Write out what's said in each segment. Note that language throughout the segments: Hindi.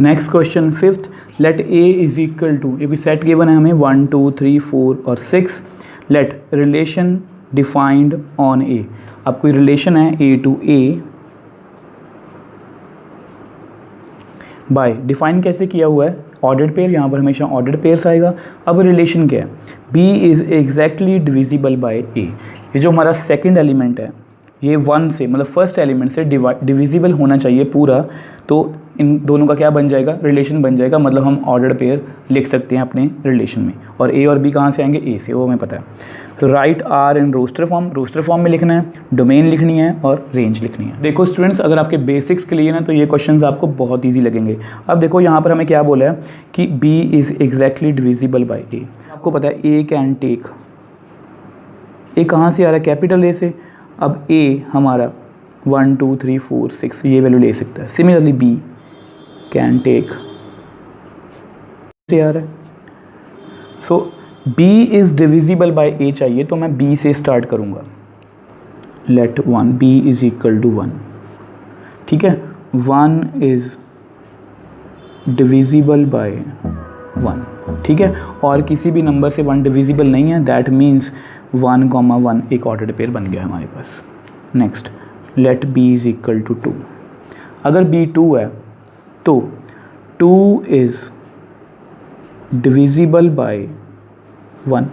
Next question fifth, let A is equal to, ये कोई सेट गिवन है हमें 1 2 3 4 और 6, लेट रिलेशन डिफाइंड ऑन ए। अब कोई रिलेशन है ए टू ए बाय, डिफाइन कैसे किया हुआ है, ऑर्डर्ड पेयर, यहाँ पर हमेशा ऑर्डर्ड पेयर्स आएगा। अब रिलेशन क्या है, B is exactly divisible by A, ये जो हमारा सेकंड एलिमेंट है ये 1 से मतलब फर्स्ट एलिमेंट से डिविजिबल होना चाहिए पूरा, तो इन दोनों का क्या बन जाएगा, रिलेशन बन जाएगा, मतलब हम ऑर्डर्ड पेयर लिख सकते हैं अपने रिलेशन में। और ए और बी कहाँ से आएंगे, ए से, वो हमें पता है। तो write R in roster form में लिखना है, डोमेन लिखनी है और रेंज लिखनी है। देखो स्टूडेंट्स, अगर आपके बेसिक्स क्लियर हैं तो ये क्वेश्चंस आपको बहुत ईजी लगेंगे। अब देखो यहाँ पर हमें क्या बोला है कि B is exactly divisible by A. आपको पता है ए कैन टेक, ए कहाँ से आ रहा है, कैपिटल ए से। अब ए हमारा 1 2 3 4 6 ये वैल्यू ले सकता है। सिमिलरली बी कैन टेक से आ रहा है। So b is divisible by a चाहिए तो मैं बी से स्टार्ट करूँगा। Let 1 b is equal to 1, ठीक है। 1 इज़ डिविजिबल बाय 1, ठीक है। और किसी भी नंबर से 1 डिविजिबल नहीं है, दैट मीन्स 1, 1 एक ऑर्डर्ड पेयर बन गया हमारे पास। Next, let B is equal to 2। अगर बी 2 है तो 2 इज़ डिविजिबल बाय 1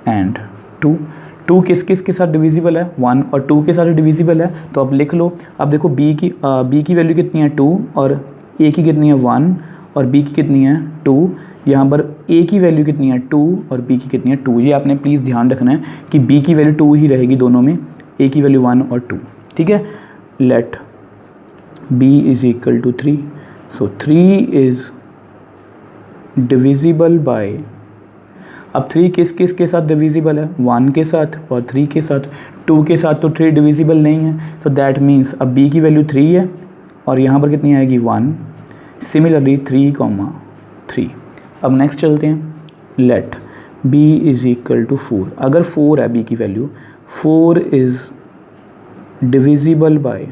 एंड 2 किस किस के साथ डिविजिबल है, 1 और 2 के साथ डिविजिबल है। तो अब लिख लो। अब देखो बी की वैल्यू कितनी है 2 और ए की कितनी है 1 और बी की कितनी है 2। यहाँ पर ए की वैल्यू कितनी है 2 और बी की कितनी है 2। ये आपने प्लीज़ ध्यान रखना है कि बी की वैल्यू 2 ही रहेगी दोनों में, ए की वैल्यू 1 और 2, ठीक है। Let B is equal to 3। So 3 is divisible by, अब 3 किस किस के साथ डिविजिबल है, 1 के साथ और 3 के साथ। 2 के साथ तो 3 डिविजिबल नहीं है, तो दैट मीन्स अब b की वैल्यू 3 है और यहाँ पर कितनी आएगी 1। सिमिलरली 3, अब नेक्स्ट चलते हैं। Let b is equal to 4। अगर 4 है b की वैल्यू, 4 इज़ डिविजिबल बाय,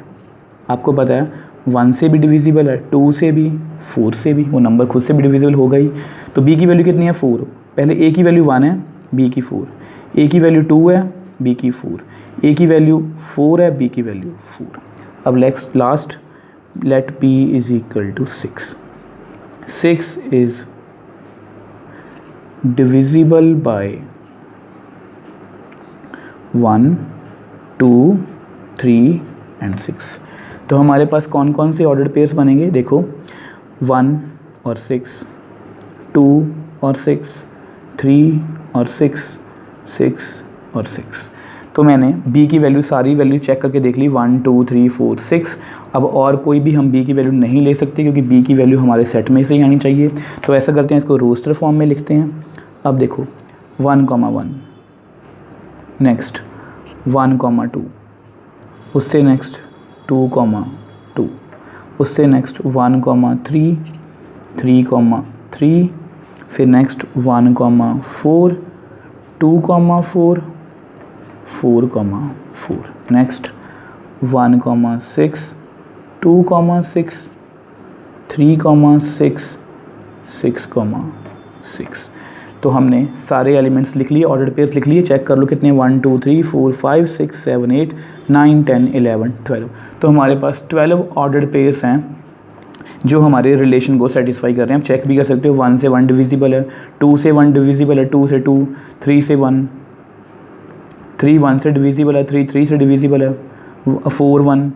आपको पता है 1 से भी डिविजिबल है, 2 से भी, 4 से भी, वो नंबर खुद से भी डिविजिबल हो गई। तो b की वैल्यू कितनी है 4, पहले a की वैल्यू 1 है, b की 4, a की वैल्यू 2 है, b की 4, a की वैल्यू 4 है, b की वैल्यू 4। अब last let b is equal to 6। 6 is divisible by 1 2 3 and 6। तो हमारे पास कौन कौन से ऑर्डर्ड पेयर्स बनेंगे, देखो 1 और 6, 2 और 6, 3 और 6, 6 और 6। तो मैंने b की वैल्यू सारी वैल्यू चेक करके देख ली, 1 2 3 4 6। अब और कोई भी हम b की वैल्यू नहीं ले सकते क्योंकि b की वैल्यू हमारे सेट में से ही आनी चाहिए। तो ऐसा करते हैं, इसको रोस्टर फॉर्म में लिखते हैं। अब देखो 1, 1, नेक्स्ट 1, 2, उससे नेक्स्ट 2, 2, उससे नेक्स्ट 1, 3, 3, 3, फिर नेक्स्ट 1, 4, 2, 4, 4, 4, नेक्स्ट 1, 6, 2, 6, 3, 6, 6, 6। तो हमने सारे एलिमेंट्स लिख लिए, ऑर्डर्ड पेयर्स लिख लिए। चेक कर लो कितने, 1 2 3 4 5 6 7 8 9 10 11 12। तो हमारे पास 12 ऑर्डर्ड पेयर्स हैं जो हमारे रिलेशन को सेटिस्फाई कर रहे हैं। आप चेक भी कर सकते हो, 1 से 1 डिविजिबल है, 2 से 1 डिविजिबल है, 2 से 2, 3 से 1, 3 1 से डिविजिबल है, 3 3 से डिविजिबल है, 4 1,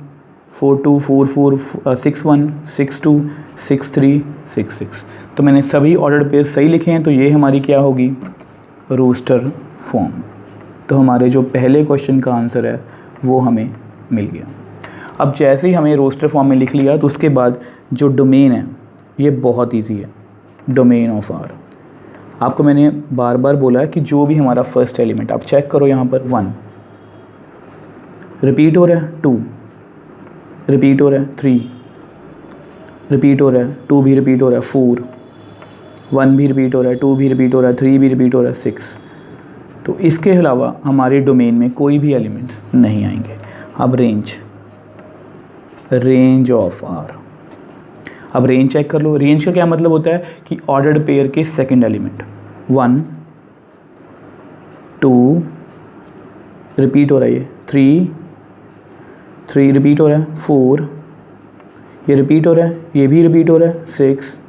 4 2, 4 4, 6 1, 6 2, 6 3, 6 6। तो मैंने सभी ऑर्डर्ड पेयर सही लिखे हैं। तो ये हमारी क्या होगी, रोस्टर फॉर्म। तो हमारे जो पहले क्वेश्चन का आंसर है वो हमें मिल गया। अब जैसे ही हमें रोस्टर फॉर्म में लिख लिया तो उसके बाद जो डोमेन है ये बहुत इजी है। डोमेन ऑफ आर, आपको मैंने बार बार बोला है कि जो भी हमारा फर्स्ट एलिमेंट, आप चेक करो यहाँ पर 1 रिपीट हो रहा है, 2 रिपीट हो रहा है, 3 रिपीट हो रहा है, 2 भी रिपीट हो रहा है, 4, 1 भी रिपीट हो रहा है, 2 भी रिपीट हो रहा है, 3 भी रिपीट हो रहा है, 6। तो इसके अलावा हमारे डोमेन में कोई भी एलिमेंट्स नहीं आएंगे। अब रेंज ऑफ आर, अब रेंज चेक कर लो। रेंज का क्या मतलब होता है कि ऑर्डर्ड पेयर के सेकंड एलिमेंट 1 2 रिपीट हो रहा है, ये 3 रिपीट हो रहा है, 4 ये रिपीट हो रहा है, ये भी रिपीट हो रहा है, 6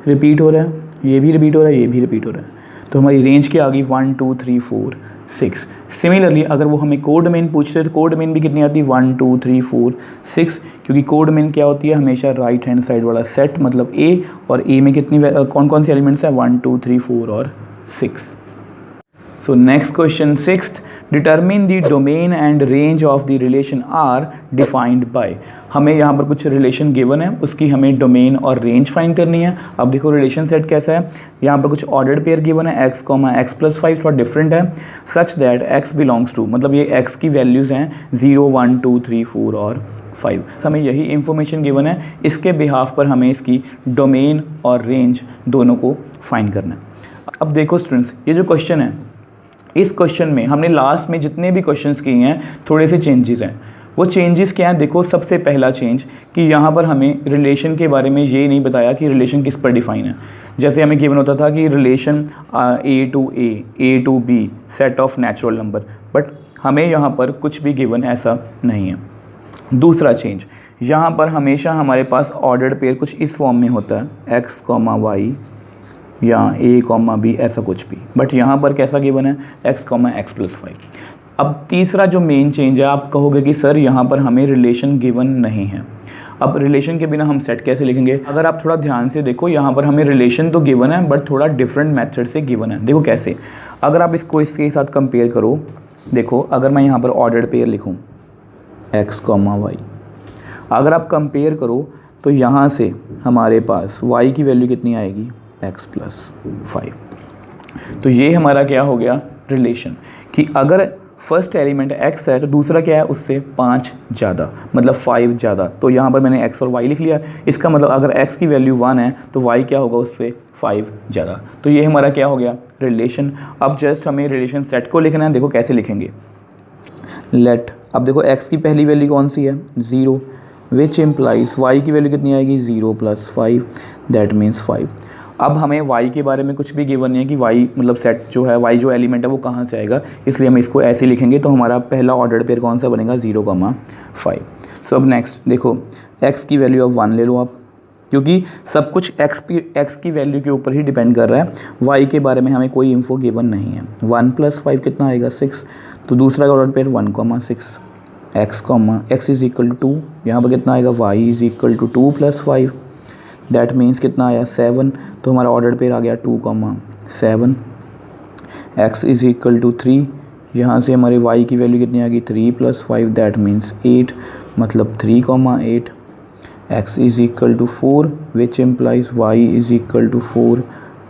रिपीट हो रहा है, ये भी रिपीट हो रहा है, ये भी रिपीट हो रहा है। तो हमारी रेंज क्या आ गई 1 2 3 4 6। सिमिलरली अगर वो हमें कोड मेन पूछते हैं तो कोड मेन भी कितनी आती है 1 2 3 4 6, क्योंकि कोड मेन क्या होती है हमेशा राइट हैंड साइड वाला सेट मतलब ए, और ए में कितनी कौन कौन से एलिमेंट्स हैं 1 2 3 4 और 6। So next question, sixth, determine the domain and range of the relation R defined by। हमें यहाँ पर कुछ रिलेशन गिवन है, उसकी हमें डोमेन और रेंज फाइंड करनी है। अब देखो रिलेशन सेट कैसा है, यहाँ पर कुछ ऑर्डर्ड पेयर गिवन है x, x + 5 थोड़ा डिफरेंट है, such that x belongs to, मतलब ये x की वैल्यूज़ हैं 0 1 2 3 4 और 5। हमें यही इंफॉर्मेशन गिवन है, इसके बिहाफ पर हमें इसकी डोमेन और रेंज दोनों को फाइंड करना है। अब देखो स्टूडेंट्स, ये जो क्वेश्चन है, इस क्वेश्चन में हमने लास्ट में जितने भी क्वेश्चंस किए हैं थोड़े से चेंजेस हैं। वो चेंजेस क्या हैं? देखो सबसे पहला चेंज कि यहाँ पर हमें रिलेशन के बारे में ये नहीं बताया कि रिलेशन किस पर डिफाइन है। जैसे हमें गिवन होता था कि relation A to A to B set of natural number, but हमें यहाँ पर कुछ भी गिवन ऐसा नहीं है। दूसरा चेंज, यहाँ पर हमेशा हमारे पास ऑर्डर्ड पेयर कुछ इस फॉर्म में होता है x, y या A, B ऐसा कुछ भी, बट यहाँ पर कैसा गिवन है x, x + 5। अब तीसरा जो मेन चेंज है, आप कहोगे कि सर यहाँ पर हमें रिलेशन गिवन नहीं है। अब रिलेशन के बिना हम सेट कैसे लिखेंगे? अगर आप थोड़ा ध्यान से देखो, यहाँ पर हमें रिलेशन तो गिवन है बट थोड़ा डिफरेंट मेथड से गिवन है। देखो कैसे, अगर आप इसको इसके साथ कंपेयर करो, देखो अगर मैं यहाँ पर ऑर्डर्ड पेयर लिखूँ x, y, अगर आप कंपेयर करो तो यहाँ से हमारे पास y की वैल्यू कितनी आएगी x + 5। तो ये हमारा क्या हो गया रिलेशन, कि अगर फर्स्ट एलिमेंट x है तो दूसरा क्या है उससे 5 ज़्यादा, मतलब 5 ज़्यादा। तो यहाँ पर मैंने x और y लिख लिया, इसका मतलब अगर x की वैल्यू 1 है तो y क्या होगा उससे 5 ज़्यादा। तो ये हमारा क्या हो गया रिलेशन। अब जस्ट हमें रिलेशन सेट को लिखना है। देखो कैसे लिखेंगे, लेट, अब देखो x की पहली वैल्यू कौन सी है 0, विच इम्प्लाइज y की वैल्यू कितनी आएगी 0 + 5, दैट मीन्स 5। अब हमें y के बारे में कुछ भी गिवन नहीं है कि y मतलब सेट जो है y जो एलिमेंट है वो कहाँ से आएगा, इसलिए हम इसको ऐसे लिखेंगे। तो हमारा पहला ऑर्डर्ड पेयर कौन सा बनेगा 0, 5। सो अब नेक्स्ट देखो, x की वैल्यू अब 1 ले लो आप, क्योंकि सब कुछ x की वैल्यू के ऊपर ही डिपेंड कर रहा है, y के बारे में हमें कोई इन्फो गिवन नहीं है। 1 + 5 कितना आएगा 6, तो दूसरा ऑर्डर्ड पेयर 1, 6, x = 2, यहाँ पर कितना आएगा y = 2 + 5, दैट मीन्स कितना आया 7। तो हमारा ऑर्डर पेयर आ गया 2, 7। x = 3, यहाँ से हमारे y की वैल्यू कितनी आ गई 3 + 5, दैट मीन्स 8, मतलब 3, 8। x = 4, which implies y = 4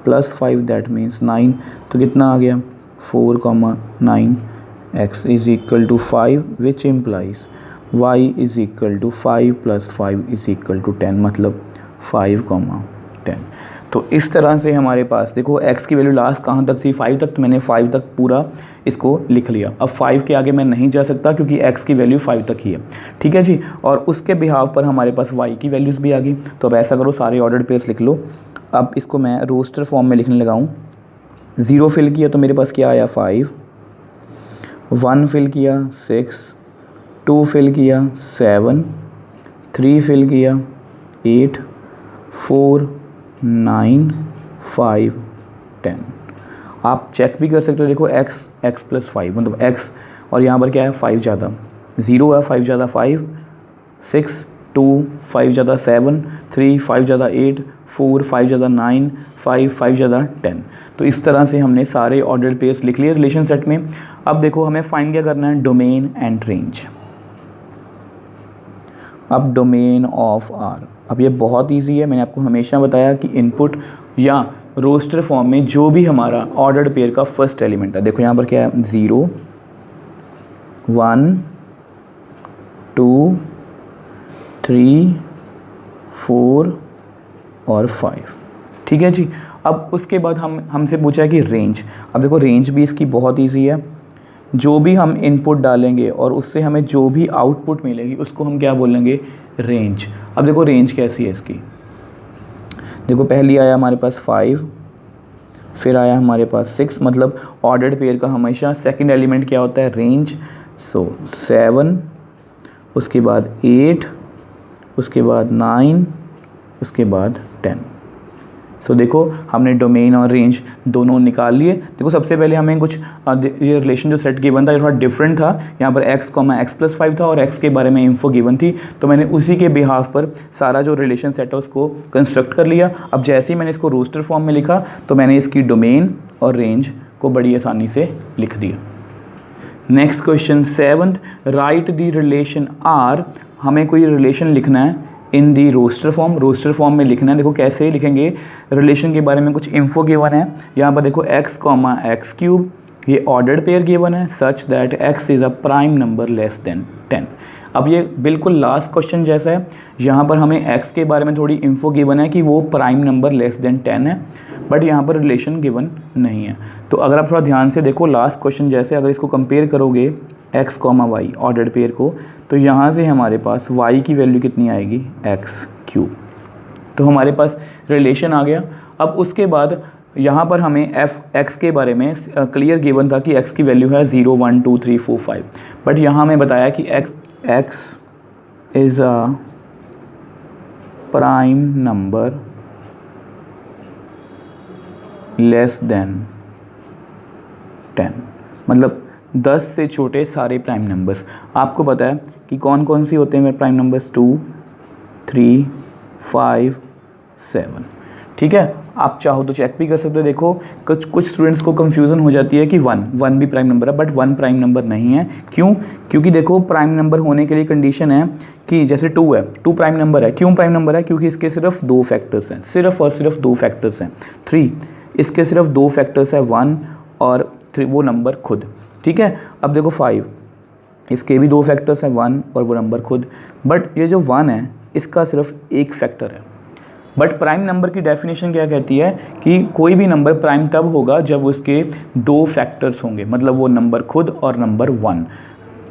+ 5, that means 9। तो कितना आ गया 4, 9। x = 5, विच इम्प्लाइज y = 5 + 5 = 10, मतलब 5, 10। तो इस तरह से हमारे पास देखो x की वैल्यू लास्ट कहाँ तक थी 5 तक, तो मैंने 5 तक पूरा इसको लिख लिया। अब 5 के आगे मैं नहीं जा सकता क्योंकि x की वैल्यू 5 तक ही है, ठीक है जी। और उसके बिहाव पर हमारे पास y की वैल्यूज़ भी आ गई। तो अब ऐसा करो सारे ऑर्डर्ड पेयर्स लिख लो। अब इसको मैं रोस्टर फॉर्म में लिखने लगाऊँ। 0 फिल किया तो मेरे पास क्या आया 5, 1 फिल किया 6, 2 फिल किया 7, 3 फिल किया 8, 4, 9, 5, 10। आप चेक भी कर सकते हो। देखो x + 5 मतलब x, और यहाँ पर क्या है 5 ज़्यादा, 0 है 5 ज़्यादा 5, 6, 2, 5 ज़्यादा 7, 3, 5 ज़्यादा 8, 4, 5 ज़्यादा 9, 5, 5 ज़्यादा 10। तो इस तरह से हमने सारे ऑर्डर्ड पेयर्स लिख लिए रिलेशन सेट में। अब देखो हमें फाइंड क्या करना है, डोमेन एंड रेंज। अब डोमेन ऑफ R, अब ये बहुत इजी है। मैंने आपको हमेशा बताया कि इनपुट या रोस्टर फॉर्म में जो भी हमारा ऑर्डर्ड पेयर का फर्स्ट एलिमेंट है, देखो यहाँ पर क्या है 0, 1, 2, 3, 4 और 5, ठीक है जी। अब उसके बाद हमसे पूछा है कि रेंज। अब देखो रेंज भी इसकी बहुत इजी है। जो भी हम इनपुट डालेंगे और उससे हमें जो भी आउटपुट मिलेगी उसको हम क्या बोलेंगे रेंज। अब देखो रेंज कैसी है इसकी, देखो पहली आया हमारे पास 5, फिर आया हमारे पास 6, मतलब ऑर्डर्ड पेयर का हमेशा सेकंड एलिमेंट क्या होता है, रेंज। सो 7, उसके बाद 8, उसके बाद 9, उसके बाद 10। सो देखो हमने डोमेन और रेंज दोनों निकाल लिए। देखो सबसे पहले हमें कुछ ये रिलेशन जो सेट गिवन था ये थोड़ा डिफरेंट था। यहाँ पर x,x+5 था और x के बारे में इन्फो गिवन थी, तो मैंने उसी के बिहाफ पर सारा जो रिलेशन सेट है उसको कंस्ट्रक्ट कर लिया। अब जैसे ही मैंने इसको रोस्टर फॉर्म में लिखा तो मैंने इसकी डोमेन और रेंज को बड़ी आसानी से लिख दिया। Next question 7th, write the relation R. हमें कोई रिलेशन लिखना है in the roster form, roster form में लिखना है। देखो कैसे लिखेंगे, रिलेशन के बारे में कुछ इन्फो गिवन है। यहाँ पर देखो x,x3, ये ऑर्डर्ड पेयर गिवन है such that x is a prime number less than 10। अब ये बिल्कुल लास्ट क्वेश्चन जैसा है, यहाँ पर हमें x के बारे में थोड़ी इन्फो गिवन है कि वो प्राइम नंबर लेस देन 10 है, बट यहाँ पर रिलेशन गिवन नहीं है। तो अगर आप थोड़ा ध्यान से देखो लास्ट क्वेश्चन जैसे, अगर इसको कंपेयर करोगे x,y ऑर्डर्ड पेयर को, तो यहाँ से हमारे पास y की वैल्यू कितनी आएगी, x3। तो हमारे पास रिलेशन आ गया। अब उसके बाद यहाँ पर हमें x के बारे में क्लियर गिवन था कि x की वैल्यू है 0, 1, 2, 3, 4, 5, बट यहाँ हमें बताया कि x is a prime number less than 10, मतलब 10 से छोटे सारे प्राइम नंबर्स। आपको पता है कि कौन कौन सी होते हैं मेरे प्राइम नंबर्स, 2, 3, 5, 7। ठीक है, आप चाहो तो चेक भी कर सकते हो। देखो कुछ स्टूडेंट्स को कंफ्यूजन हो जाती है कि 1 भी प्राइम नंबर है, बट 1 प्राइम नंबर नहीं है। क्यों? क्योंकि देखो प्राइम नंबर होने के लिए कंडीशन है कि जैसे 2 है, 2 प्राइम नंबर है। क्यों प्राइम नंबर है? क्योंकि इसके सिर्फ 2 फैक्टर्स हैं, सिर्फ और सिर्फ 2 फैक्टर्स हैं। 3, इसके सिर्फ 2 फैक्टर्स है, 1 और 3, वो नंबर खुद। ठीक है, अब देखो 5, इसके भी 2 फैक्टर्स हैं, 1 और वो नंबर खुद। बट ये जो 1 है इसका सिर्फ एक फैक्टर है। बट प्राइम नंबर की डेफिनेशन क्या कहती है कि कोई भी नंबर प्राइम तब होगा जब उसके 2 फैक्टर्स होंगे, मतलब वो नंबर खुद और नंबर 1।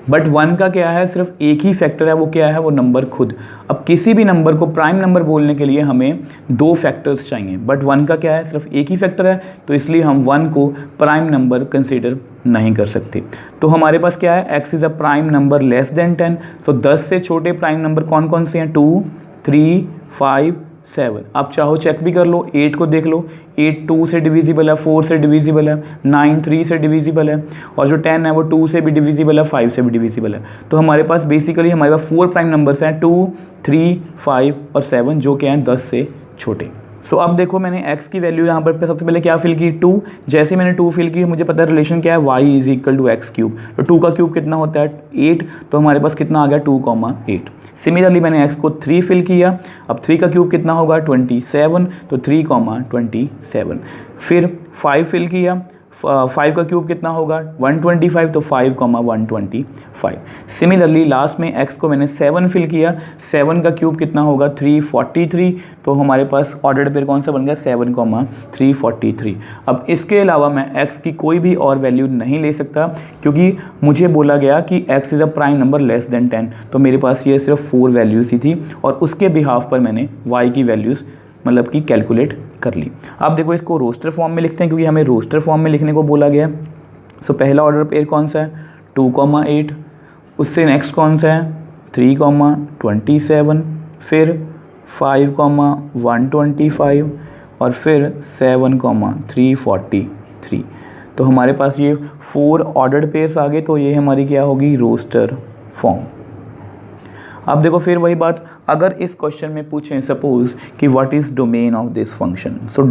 बट 1 का क्या है, सिर्फ एक ही फैक्टर है, वो क्या है, वो नंबर खुद। अब किसी भी नंबर को प्राइम नंबर बोलने के लिए हमें 2 फैक्टर्स चाहिए, बट 1 का क्या है, सिर्फ एक ही फैक्टर है, तो इसलिए हम 1 को प्राइम नंबर कंसीडर नहीं कर सकते। तो हमारे पास क्या है, x is a prime number less than 10। तो 10 से छोटे प्राइम नंबर कौन कौन से हैं, 2, 3, 5, 7। आप चाहो चेक भी कर लो, 8 को देख लो, 8 2 से डिविजिबल है, 4 से डिविजिबल है, 9 3 से डिविजिबल है, और जो 10 है वो 2 से भी डिविजिबल है, 5 से भी डिविजिबल है। तो हमारे पास बेसिकली हमारे पास 4 प्राइम नंबर्स हैं, 2, 3, 5 और 7, जो कि हैं 10 से छोटे। सो अब देखो मैंने x की वैल्यू यहाँ पर सबसे पहले क्या फिल की, 2। जैसे मैंने 2 फिल की, मुझे पता है रिलेशन क्या है, y is equal to x3। तो 2 का क्यूब कितना होता है, 8। तो हमारे पास कितना आ गया, 2,8। सिमिलरली मैंने x को 3 फिल किया। अब 3 का क्यूब कितना होगा, 27। तो 3,27। फिर 5 फिल किया, 5 का क्यूब कितना होगा, 125। तो 5,125। सिमिलरली लास्ट में x को मैंने 7 फिल किया, 7 का क्यूब कितना होगा, 343। तो हमारे पास ऑर्डर्ड पेयर कौन सा बन गया, 7,343। अब इसके अलावा मैं x की कोई भी और वैल्यू नहीं ले सकता, क्योंकि मुझे बोला गया कि x is a prime number less than 10। तो मेरे पास ये सिर्फ 4 वैल्यूज़ ही थी, और उसके बिहाफ पर मैंने y की वैल्यूज़ मतलब कि कैलकुलेट कर ली। अब देखो इसको रोस्टर फॉर्म में लिखते हैं, क्योंकि हमें रोस्टर फॉर्म में लिखने को बोला गया। सो पहला ऑर्डर पेयर कौन सा है, 2,8। उससे नेक्स्ट कौन सा है, 3,27। फिर 5,125 और फिर 7,343। तो हमारे पास ये 4 ऑर्डर्ड पेयर्स आ गए। तो ये हमारी क्या होगी, रोस्टर फॉर्म। अब देखो फिर वही बात, अगर इस क्वेश्चन में पूछें सपोज कि what is domain of this function. So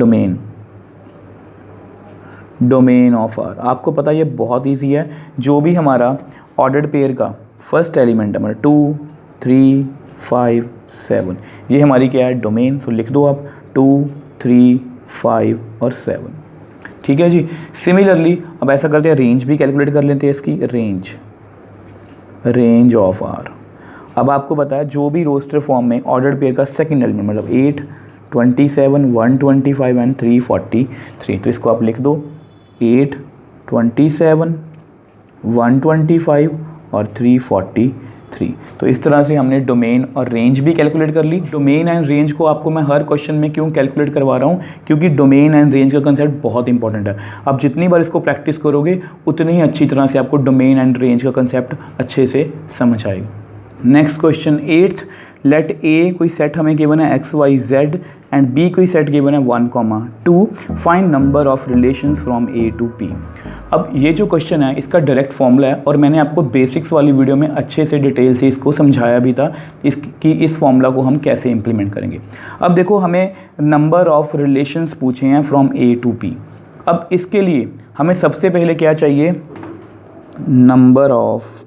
domain of R, आपको पता ये बहुत इजी है। जो भी हमारा ऑर्डर्ड पेयर का फर्स्ट एलिमेंट है, हमारा 2, 3, 5, 7, ये हमारी क्या है, डोमेन। सो लिख दो आप 2, 3, 5 और 7। ठीक है जी। सिमिलरली अब ऐसा करते हैं, रेंज भी कैलकुलेट कर लेते हैं इसकी, रेंज ऑफ आर। अब आपको पता है जो भी रोस्टर फॉर्म में ऑर्डर्ड पेयर का सेकंड एलिमेंट, मतलब 8, 27, 125 एंड 343। तो इसको आप लिख दो 8, 27, 125 और 343। 3। तो इस तरह से हमने डोमेन और रेंज भी कैलकुलेट कर ली। डोमेन एंड रेंज को आपको मैं हर क्वेश्चन में क्यों कैलकुलेट करवा रहा हूँ, क्योंकि डोमेन एंड रेंज का कंसेप्ट बहुत इंपॉर्टेंट है। आप जितनी बार इसको प्रैक्टिस करोगे उतनी ही अच्छी तरह से आपको डोमेन एंड रेंज का कंसेप्ट अच्छे से समझ आएगा। नेक्स्ट क्वेश्चन 8th, लेट ए कोई सेट हमें गिवन है x y z and B कोई सेट गिवन है 1,2, find number of relations from A to P. अब ये जो क्वेश्चन है इसका डायरेक्ट फॉर्मूला है और मैंने आपको बेसिक्स वाली वीडियो में अच्छे से डिटेल से इसको समझाया भी था कि इस फॉर्मूला को हम कैसे इंप्लीमेंट करेंगे। अब देखो हमें नंबर ऑफ रिलेशंस पूछे हैं फ्रॉम ए टू पी। अब इसके लिए हमें सबसे पहले क्या चाहिए, number of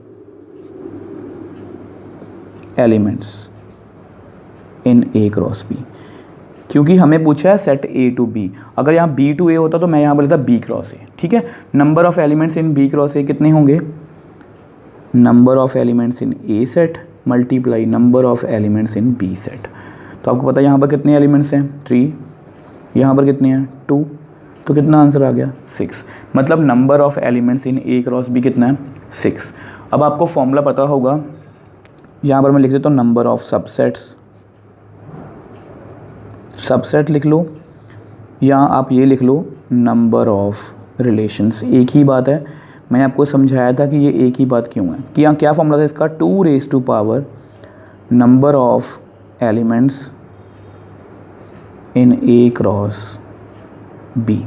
elements in A cross B, क्योंकि हमें पूछा है सेट ए टू बी। अगर यहाँ बी टू ए होता तो मैं यहाँ बोलता बी क्रॉस ए। ठीक है, number of elements in B cross A कितने होंगे, number of elements in A set multiply number of elements in B set. तो आपको पता है यहाँ पर कितने एलिमेंट्स हैं 3, यहाँ पर कितने हैं 2, तो कितना आंसर आ गया 6। मतलब number of elements in A cross B कितना है 6। अब आपको फॉर्मूला पता होगा, यहाँ पर मैं लिख देता हूँ नंबर ऑफ सबसेट्स, सबसेट लिख लो, या आप ये लिख लो नंबर ऑफ रिलेशंस। एक ही बात है, मैंने आपको समझाया था कि ये एक ही बात क्यों है, कि यहाँ क्या फॉर्मूला था इसका, 2 raise to power number of elements in A cross B.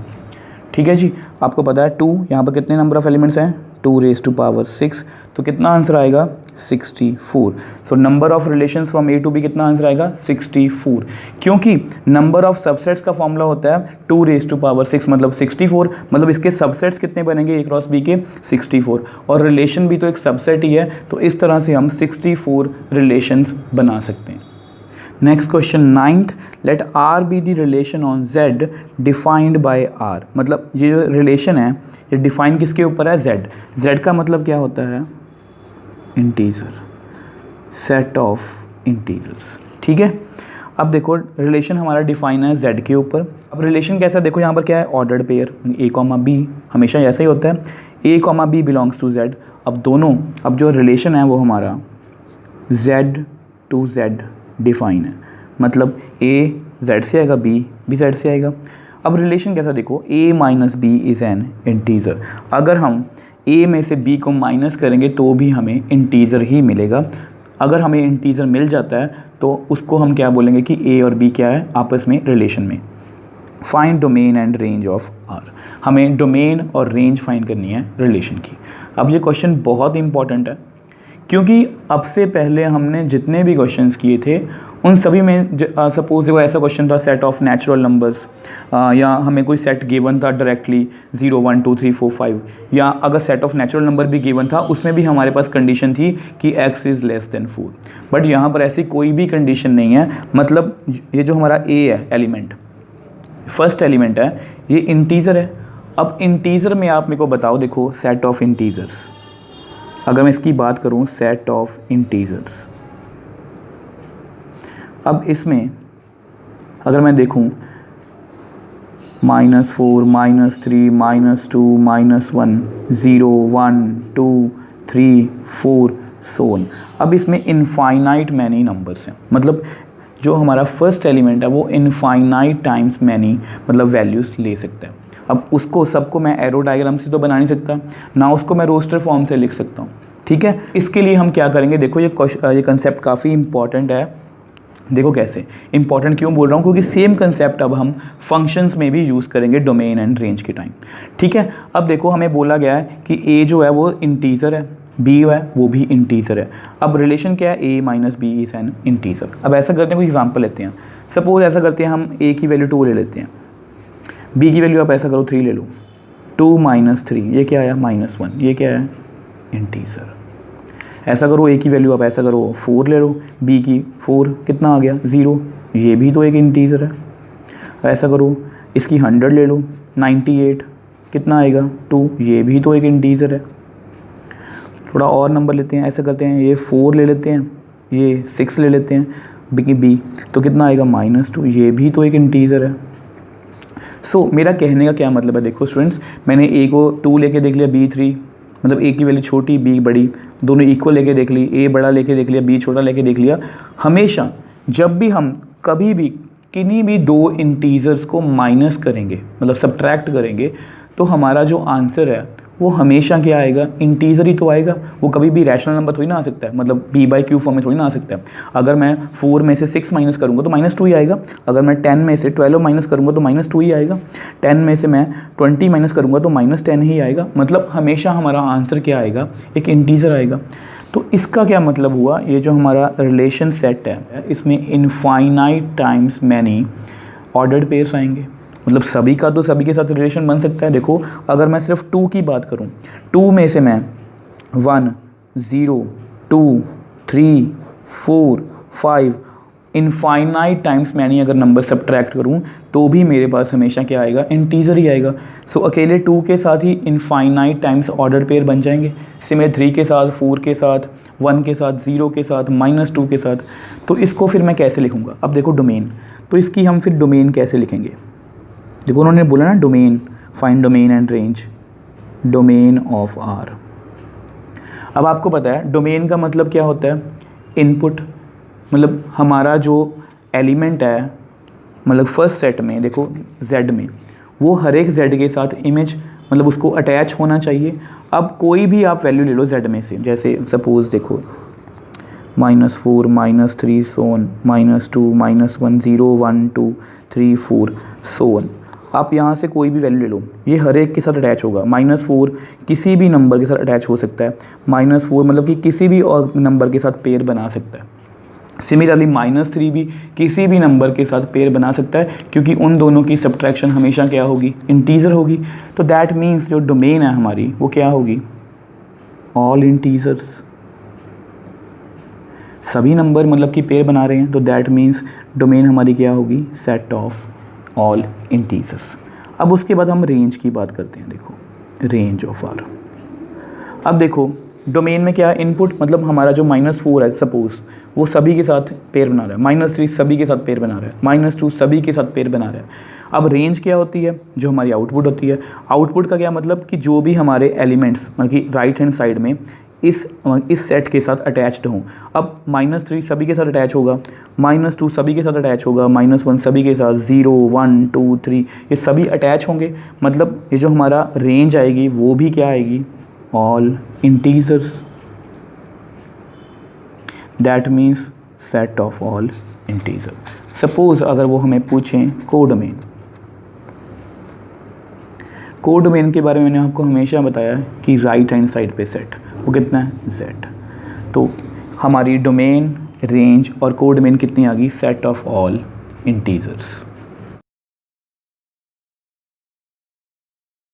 ठीक है जी, आपको पता है 2, यहाँ पर कितने नंबर ऑफ एलिमेंट्स हैं 2 रेज़ टू पावर 6, तो कितना आंसर आएगा 64। So number of relations from A to B कितना आंसर आएगा 64, क्योंकि नंबर ऑफ सबसेट्स का फॉर्मूला होता है 2 रेज़ टू पावर 6 मतलब 64, मतलब इसके सबसेट्स कितने बनेंगे ए क्रॉस बी के 64, और रिलेशन भी तो एक सबसेट ही है, तो इस तरह से हम 64 रिलेशंस बना सकते हैं। Next question 9th, let R be the relation on Z defined by R. मतलब ये जो रिलेशन है ये डिफाइन किसके ऊपर है, जेड। जेड का मतलब क्या होता है, इंटीजर, सेट ऑफ इंटीजर्स। ठीक है, अब देखो रिलेशन हमारा डिफाइन है जेड के ऊपर। अब रिलेशन कैसा, देखो यहाँ पर क्या है, ordered pair A comma B, हमेशा ऐसा ही होता है, A comma B belongs to Z. अब दोनों, अब जो रिलेशन है वो हमारा जेड टू जेड डिफाइन है, मतलब ए जेड से आएगा, बी जेड से आएगा। अब रिलेशन कैसा देखो, a minus b is an integer. अगर हम a में से b को माइनस करेंगे तो भी हमें इंटीज़र ही मिलेगा। अगर हमें इंटीज़र मिल जाता है तो उसको हम क्या बोलेंगे कि a और b क्या है आपस में रिलेशन में। Find domain and range of R, हमें डोमेन और रेंज फाइंड करनी है रिलेशन की। अब ये क्वेश्चन बहुत इंपॉर्टेंट है, क्योंकि अब से पहले हमने जितने भी क्वेश्चंस किए थे उन सभी में सपोज देखो ऐसा क्वेश्चन था सेट ऑफ नेचुरल नंबर्स, या हमें कोई सेट गिवन था डायरेक्टली 0 1 2 3 4 5, या अगर सेट ऑफ नेचुरल नंबर भी गिवन था उसमें भी हमारे पास कंडीशन थी कि x is less than 4। But यहाँ पर ऐसी कोई भी कंडीशन नहीं है। मतलब ये जो हमारा a है एलिमेंट, फर्स्ट एलिमेंट है, ये इंटीज़र है। अब इंटीज़र में आप मेरे को बताओ, देखो सेट ऑफ इंटीज़र्स, अगर मैं इसकी बात करूं सेट ऑफ इंटीजर्स, अब इसमें अगर मैं देखूं -4 -3 -2 -1 0 1 2 3 4 so on। अब इसमें इनफाइनाइट मैनी नंबर्स हैं, मतलब जो हमारा फर्स्ट एलिमेंट है वो इनफाइनाइट टाइम्स मैनी मतलब वैल्यूज़ ले सकता है। अब उसको सबको मैं एरो डायग्राम से तो बना नहीं सकता ना, उसको मैं रोस्टर फॉर्म से लिख सकता हूँ। ठीक है, इसके लिए हम क्या करेंगे, देखो ये कंसेप्ट काफ़ी इंपॉर्टेंट है। देखो कैसे इंपॉर्टेंट क्यों बोल रहा हूँ, क्योंकि सेम कंसेप्ट अब हम फंक्शंस में भी यूज़ करेंगे डोमेन एंड रेंज के टाइम। ठीक है, अब देखो हमें बोला गया है कि a जो है वो इंटीजर है, b है वो भी इंटीजर है। अब रिलेशन क्या है, a minus b is an integer. अब ऐसा करते हैं, कोई एग्जांपल लेते हैं। सपोज ऐसा करते हैं, हम a की वैल्यू 2 ले लेते हैं, b की वैल्यू आप ऐसा करो 3 ले लो, 2 - 3 ये क्या आया -1, ये क्या है इंटीजर। ऐसा करो a की वैल्यू आप ऐसा करो 4 ले लो, b की 4 कितना आ गया 0, ये भी तो एक इंटीजर है। ऐसा करो इसकी 100 ले लो, 98 कितना आएगा 2, ये भी तो एक इंटीजर है। थोड़ा और नंबर लेते हैं, ऐसा करते हैं ये 4 ले लेते हैं, ये 6 ले लेते हैं, b तो कितना आएगा -2, ये भी तो एक इंटीजर है। सो मेरा कहने का क्या मतलब है, देखो स्टूडेंट्स, मैंने a को 2 लेके देख लिया, b 3, मतलब ए की वैल्यू छोटी बी बड़ी, दोनों इक्वल लेके देख ली, ए बड़ा लेके देख लिया बी छोटा लेके देख लिया। हमेशा जब भी हम कभी भी किन्हीं भी दो इंटीजर्स को माइनस करेंगे, मतलब सब्ट्रैक्ट करेंगे, तो हमारा जो आंसर है वो हमेशा क्या आएगा, इंटीजर ही तो आएगा। वो कभी भी रैशनल नंबर थोड़ी ना आ सकता है, मतलब b/q फॉर्म में थोड़ी ना आ सकता है। अगर मैं 4 में से 6 माइनस करूँगा तो -2 ही आएगा। अगर मैं 10 में से 12 माइनस करूँगा तो -2 ही आएगा। 10 में से मैं 20 माइनस करूँगा तो -10 ही आएगा। मतलब हमेशा हमारा आंसर क्या आएगा, एक इंटीजर आएगा। तो इसका क्या मतलब हुआ, ये जो हमारा रिलेशन सेट है इसमें infinite times many ordered pairs आएंगे। मतलब सभी का तो सभी के साथ रिलेशन बन सकता है। देखो अगर मैं सिर्फ 2 की बात करूं, 2 में से मैं 1 0 2 3 4 5 इनफाइनाइट टाइम्स मैनी अगर नंबर सब्ट्रैक्ट करूं तो भी मेरे पास हमेशा क्या आएगा, इंटीजर ही आएगा। सो अकेले 2 के साथ ही इनफाइनाइट टाइम्स ऑर्डर पेयर बन जाएंगे। सिमिलर 3 के साथ, 4 के साथ, 1 के साथ, 0 के साथ, -2 के साथ। तो इसको फिर मैं कैसे लिखूँगा, अब देखो डोमेन, तो इसकी हम फिर डोमेन कैसे लिखेंगे। देखो उन्होंने बोला ना domain, find domain and range, domain of R. अब आपको पता है डोमेन का मतलब क्या होता है, इनपुट। मतलब हमारा जो एलिमेंट है, मतलब फर्स्ट सेट में देखो z में, वो हर एक z के साथ इमेज, मतलब उसको अटैच होना चाहिए। अब कोई भी आप वैल्यू ले लो z में से, जैसे सपोज़ देखो -4 -3 सोन -2 -1 0 1 2 3 4 सोन। आप यहाँ से कोई भी वैल्यू ले लो, ये हर एक के साथ अटैच होगा। -4 किसी भी नंबर के साथ अटैच हो सकता है। -4 मतलब कि किसी भी और नंबर के साथ पेयर बना सकता है। सिमिलरली -3 भी किसी भी नंबर के साथ पेयर बना सकता है, क्योंकि उन दोनों की सब्ट्रैक्शन हमेशा क्या होगी, इंटीजर होगी। तो दैट मीन्स जो डोमेन है हमारी वो क्या होगी, ऑल इंटीजर्स। सभी नंबर मतलब कि पेयर बना रहे हैं, तो दैट मीन्स डोमेन हमारी क्या होगी, सेट ऑफ ऑल इंटीजर्स। अब उसके बाद हम रेंज की बात करते हैं। देखो रेंज ऑफ आर। अब देखो डोमेन में क्या है, इनपुट, मतलब हमारा जो -4 है सपोज वो सभी के साथ पेयर बना रहा है, -3 सभी के साथ पेयर बना रहा है, -2 सभी के साथ पेयर बना रहा है। अब रेंज क्या होती है, जो हमारी आउटपुट होती है। आउटपुट का क्या मतलब कि जो भी हमारे एलिमेंट्स मतलब कि राइट हैंड साइड में इस सेट के साथ अटैच्ड हों। अब -3 सभी के साथ अटैच होगा, -2 सभी के साथ अटैच होगा, -1 सभी के साथ, 0 1 2 3 ये सभी अटैच होंगे। मतलब ये जो हमारा रेंज आएगी वो भी क्या आएगी, all integers. That means set of all integer. Suppose अगर वो हमें पूछें कोडोमेन, कोडोमेन के बारे में मैंने आपको हमेशा बताया है कि राइट हैंड साइड पे सेट वो कितना है, z। तो हमारी डोमेन, रेंज और कोडोमेन कितनी आ गई, सेट ऑफ ऑल इंटीजर्स।